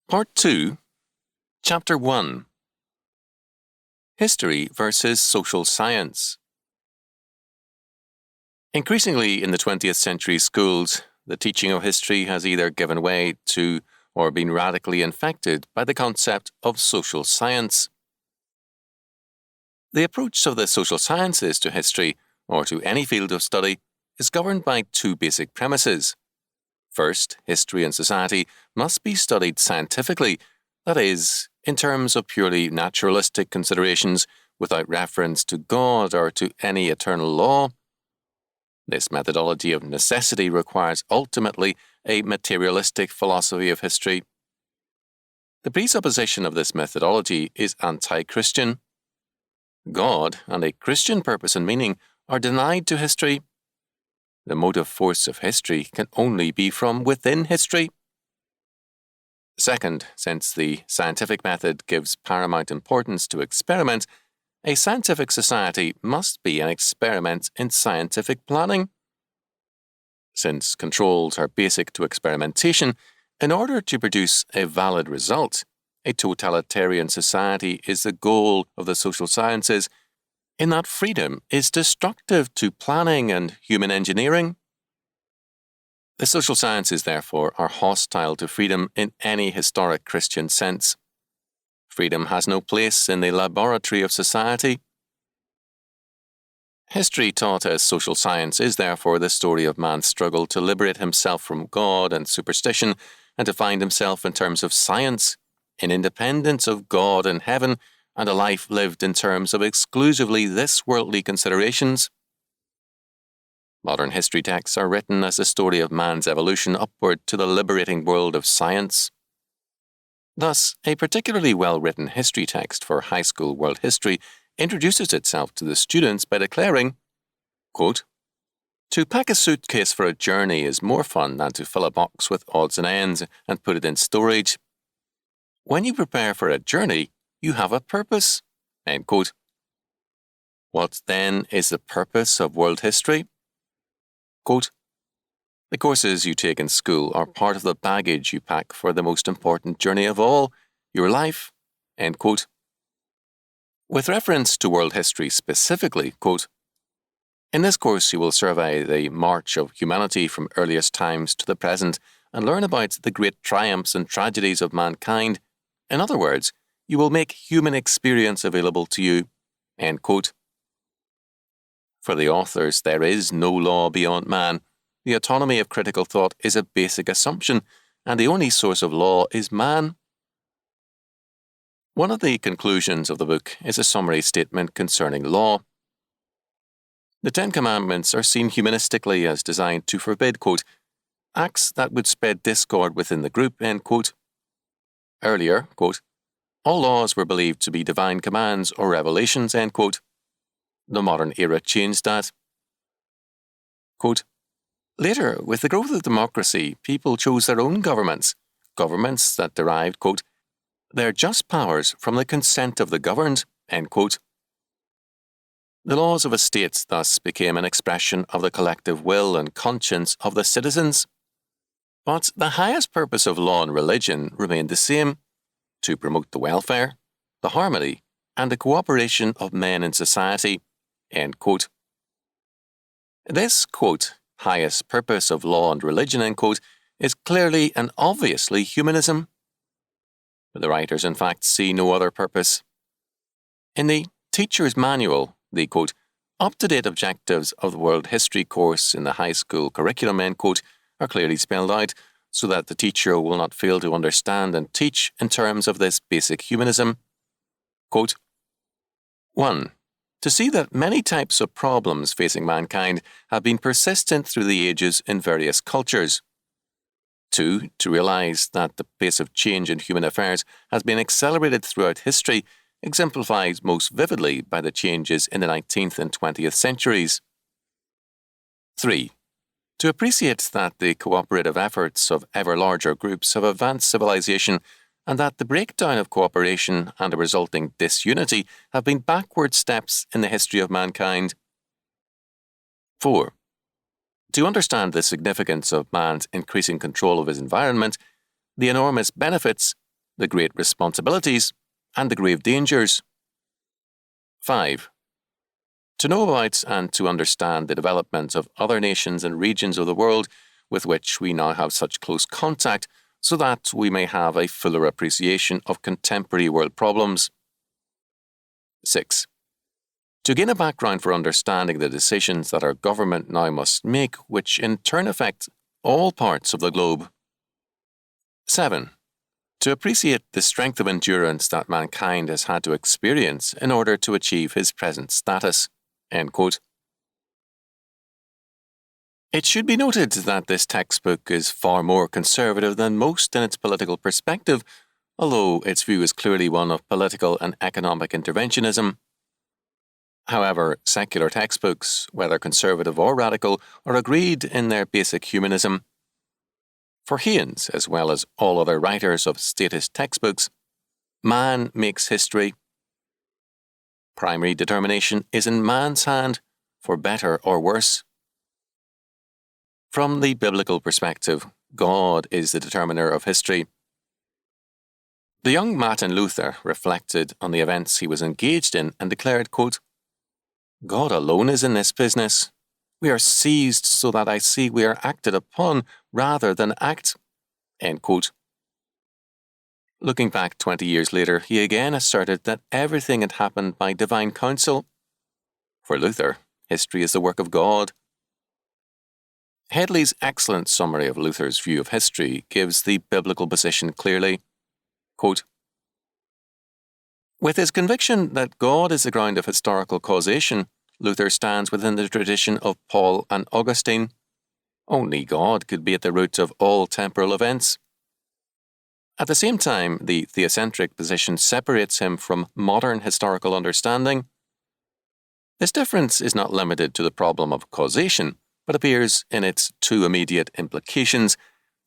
Part 2, Chapter 1, History versus Social Science. Increasingly in the 20th century schools, the teaching of history has either given way to or been radically infected by the concept of social science. The approach of the social sciences to history, or to any field of study, is governed by two basic premises. First, history and society must be studied scientifically, that is, in terms of purely naturalistic considerations without reference to God or to any eternal law. This methodology of necessity requires ultimately a materialistic philosophy of history. The presupposition of this methodology is anti-Christian. God and a Christian purpose and meaning are denied to history. The motive force of history can only be from within history. Second, since the scientific method gives paramount importance to experiment, a scientific society must be an experiment in scientific planning. Since controls are basic to experimentation, in order to produce a valid result, a totalitarian society is the goal of the social sciences, in that freedom is destructive to planning and human engineering. The social sciences, therefore, are hostile to freedom in any historic Christian sense. Freedom has no place in the laboratory of society. History taught as social science is therefore the story of man's struggle to liberate himself from God and superstition and to find himself in terms of science, in independence of God and heaven, and a life lived in terms of exclusively this worldly considerations. Modern history texts are written as the story of man's evolution upward to the liberating world of science. Thus, a particularly well-written history text for high school world history introduces itself to the students by declaring, quote, "To pack a suitcase for a journey is more fun than to fill a box with odds and ends and put it in storage. When you prepare for a journey, you have a purpose." End quote. What then is the purpose of world history? Quote, "The courses you take in school are part of the baggage you pack for the most important journey of all, your life." End quote. With reference to world history specifically, quote, "In this course you will survey the march of humanity from earliest times to the present and learn about the great triumphs and tragedies of mankind. In other words, you will make human experience available to you." End quote. For the authors, there is no law beyond man. The autonomy of critical thought is a basic assumption, and the only source of law is man. One of the conclusions of the book is a summary statement concerning law. The Ten Commandments are seen humanistically as designed to forbid, quote, "acts that would spread discord within the group," end quote. Earlier, quote, "all laws were believed to be divine commands or revelations," end quote. The modern era changed that. Quote, "Later, with the growth of democracy, people chose their own governments that derived, quote, their just powers from the consent of the governed," end quote. The laws of a state thus became an expression of the collective will and conscience of the citizens. But the highest purpose of law and religion remained the same: to promote the welfare, the harmony, and the cooperation of men in society." End quote. This, quote, "highest purpose of law and religion," end quote, is clearly and obviously humanism. The writers, in fact, see no other purpose. In the Teacher's Manual, the, quote, "up-to-date objectives of the world history course in the high school curriculum," end quote, are clearly spelled out so that the teacher will not fail to understand and teach in terms of this basic humanism. Quote, 1. To see that many types of problems facing mankind have been persistent through the ages in various cultures. 2. To realize that the pace of change in human affairs has been accelerated throughout history, exemplified most vividly by the changes in the 19th and 20th centuries. 3. To appreciate that the cooperative efforts of ever larger groups have advanced civilization, and that the breakdown of cooperation and the resulting disunity have been backward steps in the history of mankind. 4. To understand the significance of man's increasing control of his environment, the enormous benefits, the great responsibilities, and the grave dangers. 5. To know about and to understand the development of other nations and regions of the world with which we now have such close contact, so that we may have a fuller appreciation of contemporary world problems. 6. To gain a background for understanding the decisions that our government now must make, which in turn affect all parts of the globe. 7. To appreciate the strength of endurance that mankind has had to experience in order to achieve his present status. End quote. It should be noted that this textbook is far more conservative than most in its political perspective, although its view is clearly one of political and economic interventionism. However, secular textbooks, whether conservative or radical, are agreed in their basic humanism. For Haynes, as well as all other writers of statist textbooks, man makes history. Primary determination is in man's hand, for better or worse. From the biblical perspective, God is the determiner of history. The young Martin Luther reflected on the events he was engaged in and declared, quote, God alone is in this business. We are seized so that I see we are acted upon rather than act. End quote. Looking back 20 years later, he again asserted that everything had happened by divine counsel. For Luther, history is the work of God. Headley's excellent summary of Luther's view of history gives the biblical position clearly. Quote, with his conviction that God is the ground of historical causation, Luther stands within the tradition of Paul and Augustine. Only God could be at the root of all temporal events. At the same time, the theocentric position separates him from modern historical understanding. This difference is not limited to the problem of causation, but appears in its two immediate implications,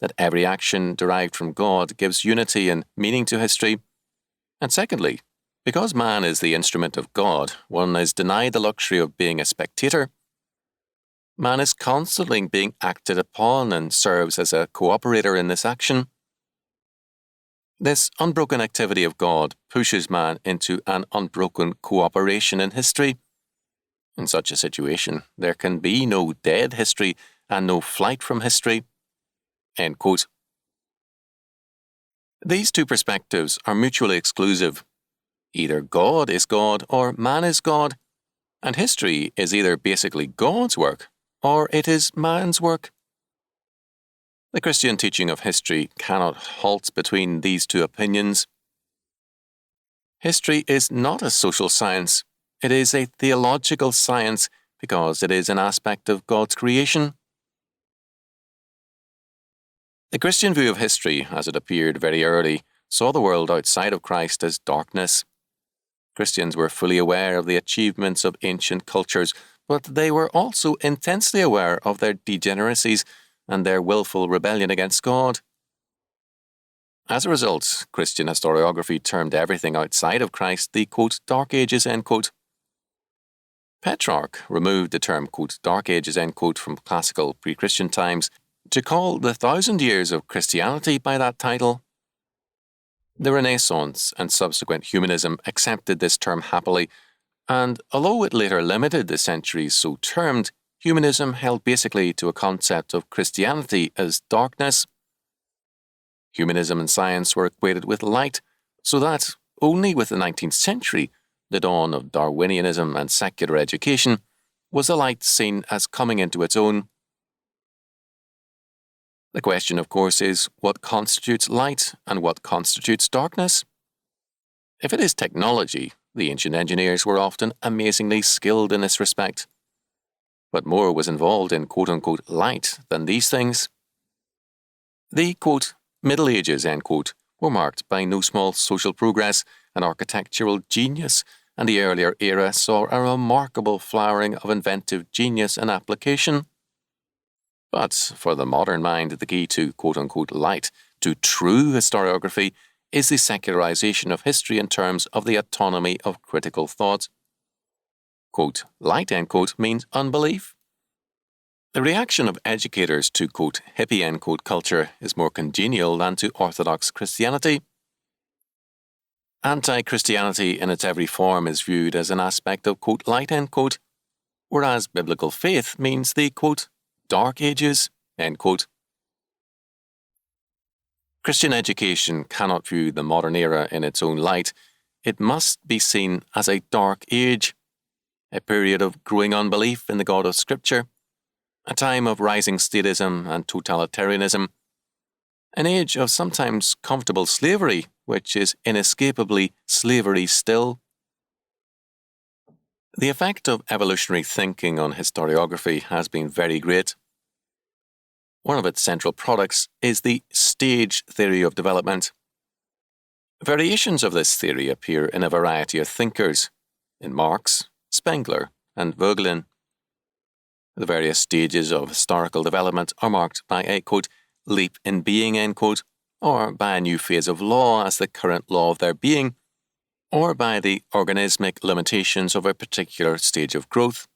that every action derived from God gives unity and meaning to history, and secondly, because man is the instrument of God, one is denied the luxury of being a spectator. Man is constantly being acted upon and serves as a cooperator in this action. This unbroken activity of God pushes man into an unbroken cooperation in history. In such a situation, there can be no dead history and no flight from history. End quote. These two perspectives are mutually exclusive. Either God is God or man is God, and history is either basically God's work or it is man's work. The Christian teaching of history cannot halt between these two opinions. History is not a social science. It is a theological science because it is an aspect of God's creation. The Christian view of history, as it appeared very early, saw the world outside of Christ as darkness. Christians were fully aware of the achievements of ancient cultures, but they were also intensely aware of their degeneracies and their willful rebellion against God. As a result, Christian historiography termed everything outside of Christ the, quote, Dark Ages, end quote. Petrarch removed the term, quote, Dark Ages, end quote, from classical pre-Christian times to call the 1,000 years of Christianity by that title. The Renaissance and subsequent humanism accepted this term happily, and although it later limited the centuries so termed, humanism held basically to a concept of Christianity as darkness. Humanism and science were equated with light, so that only with the 19th century, the dawn of Darwinianism and secular education, was the light seen as coming into its own. The question, of course, is what constitutes light and what constitutes darkness? If it is technology, the ancient engineers were often amazingly skilled in this respect. But more was involved in quote-unquote light than these things. The, quote, Middle Ages, end quote, were marked by no small social progress and architectural genius, and the earlier era saw a remarkable flowering of inventive genius and application. But for the modern mind, the key to quote-unquote light, to true historiography, is the secularization of history in terms of the autonomy of critical thought. Quote, light, end quote, means unbelief. The reaction of educators to, quote, hippie, end quote, culture is more congenial than to Orthodox Christianity. Anti-Christianity in its every form is viewed as an aspect of, quote, light, end quote, whereas biblical faith means the, quote, dark ages, end quote. Christian education cannot view the modern era in its own light. It must be seen as a dark age, a period of growing unbelief in the God of Scripture, a time of rising statism and totalitarianism, an age of sometimes comfortable slavery, which is inescapably slavery still. The effect of evolutionary thinking on historiography has been very great. One of its central products is the stage theory of development. Variations of this theory appear in a variety of thinkers, in Marx, Spengler, and Voegelin. The various stages of historical development are marked by a, quote, leap in being, end quote, or by a new phase of law as the current law of their being, or by the organismic limitations of a particular stage of growth.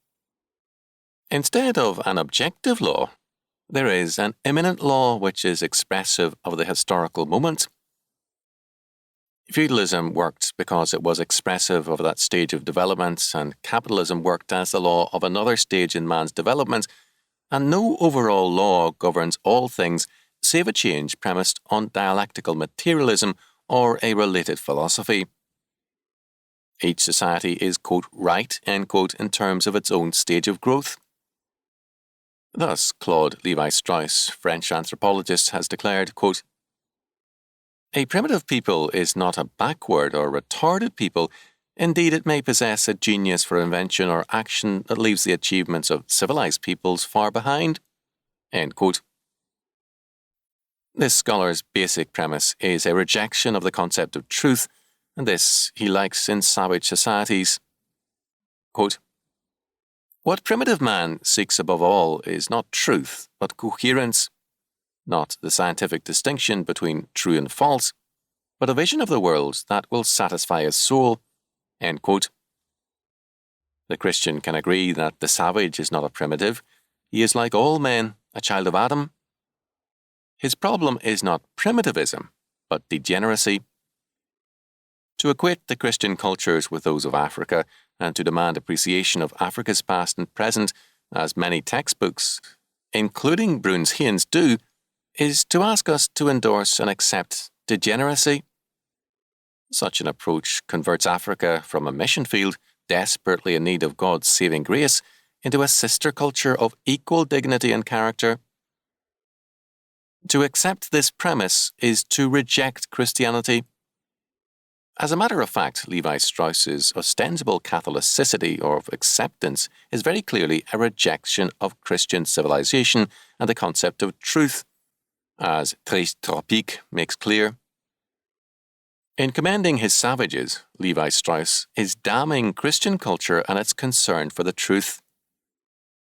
Instead of an objective law, there is an immanent law which is expressive of the historical moment. Feudalism worked because it was expressive of that stage of development, and capitalism worked as the law of another stage in man's development, and no overall law governs all things save a change premised on dialectical materialism or a related philosophy. Each society is, quote, right, end quote, in terms of its own stage of growth. Thus, Claude Lévi-Strauss, French anthropologist, has declared, quote, a primitive people is not a backward or retarded people. Indeed, it may possess a genius for invention or action that leaves the achievements of civilized peoples far behind. End quote. This scholar's basic premise is a rejection of the concept of truth, and this he likes in savage societies. Quote, what primitive man seeks above all is not truth, but coherence, not the scientific distinction between true and false, but a vision of the world that will satisfy his soul. End quote. The Christian can agree that the savage is not a primitive. He is like all men, a child of Adam. His problem is not primitivism, but degeneracy. To equate the Christian cultures with those of Africa and to demand appreciation of Africa's past and present, as many textbooks, including Bruns Haynes, do, is to ask us to endorse and accept degeneracy. Such an approach converts Africa from a mission field desperately in need of God's saving grace into a sister culture of equal dignity and character. To accept this premise is to reject Christianity. As a matter of fact, Lévi-Strauss's ostensible Catholicity or acceptance is very clearly a rejection of Christian civilization and the concept of truth, as Très Tropique makes clear. In commending his savages, Lévi-Strauss is damning Christian culture and its concern for the truth.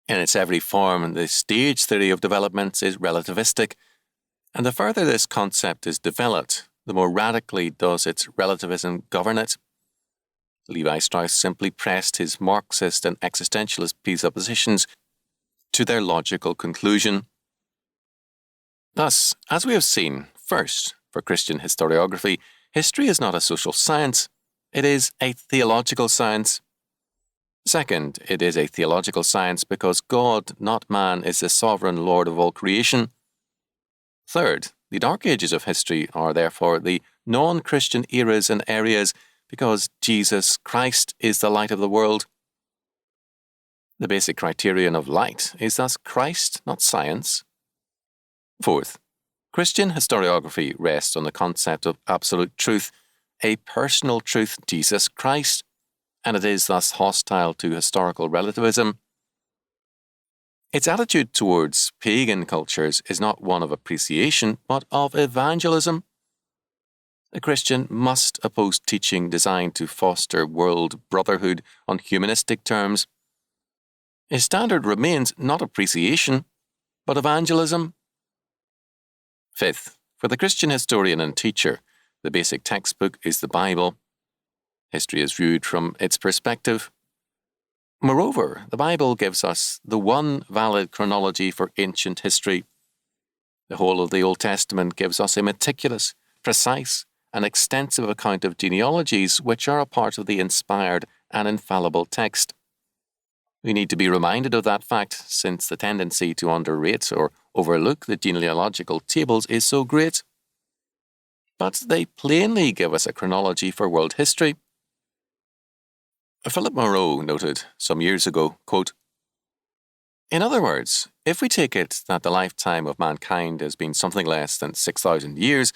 In its every form, the stage theory of development is relativistic, and the further this concept is developed, the more radically does its relativism govern it. Lévi-Strauss simply pressed his Marxist and existentialist presuppositions to their logical conclusion. Thus, as we have seen, first, for Christian historiography, history is not a social science, it is a theological science. Second, it is a theological science because God, not man, is the sovereign Lord of all creation. Third, the dark ages of history are therefore the non-Christian eras and areas because Jesus Christ is the light of the world. The basic criterion of light is thus Christ, not science. Fourth, Christian historiography rests on the concept of absolute truth, a personal truth, Jesus Christ, and it is thus hostile to historical relativism. Its attitude towards pagan cultures is not one of appreciation, but of evangelism. A Christian must oppose teaching designed to foster world brotherhood on humanistic terms. His standard remains not appreciation, but evangelism. Fifth, for the Christian historian and teacher, the basic textbook is the Bible. History is viewed from its perspective. Moreover, the Bible gives us the one valid chronology for ancient history. The whole of the Old Testament gives us a meticulous, precise, an extensive account of genealogies which are a part of the inspired and infallible text. We need to be reminded of that fact, since the tendency to underrate or overlook the genealogical tables is so great. But they plainly give us a chronology for world history. Philip Moreau noted some years ago, quote, "In other words, if we take it that the lifetime of mankind has been something less than 6,000 years,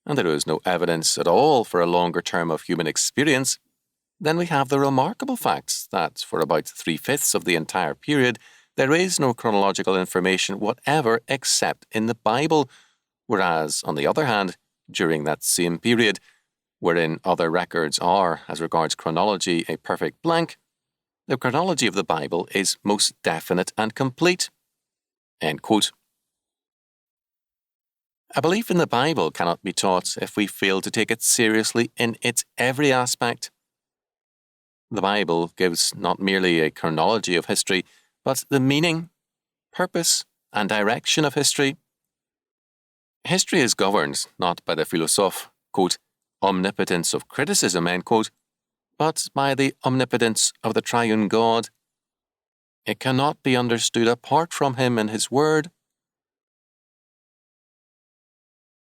and there is no evidence at all for a longer term of human experience, then we have the remarkable fact that for about 3/5 of the entire period, there is no chronological information whatever except in the Bible, whereas, on the other hand, during that same period, wherein other records are, as regards chronology, a perfect blank, the chronology of the Bible is most definite and complete." End quote. A belief in the Bible cannot be taught if we fail to take it seriously in its every aspect. The Bible gives not merely a chronology of history, but the meaning, purpose, and direction of history. History is governed not by the philosophe, quote, "omnipotence of criticism," end quote, but by the omnipotence of the triune God. It cannot be understood apart from Him and His Word.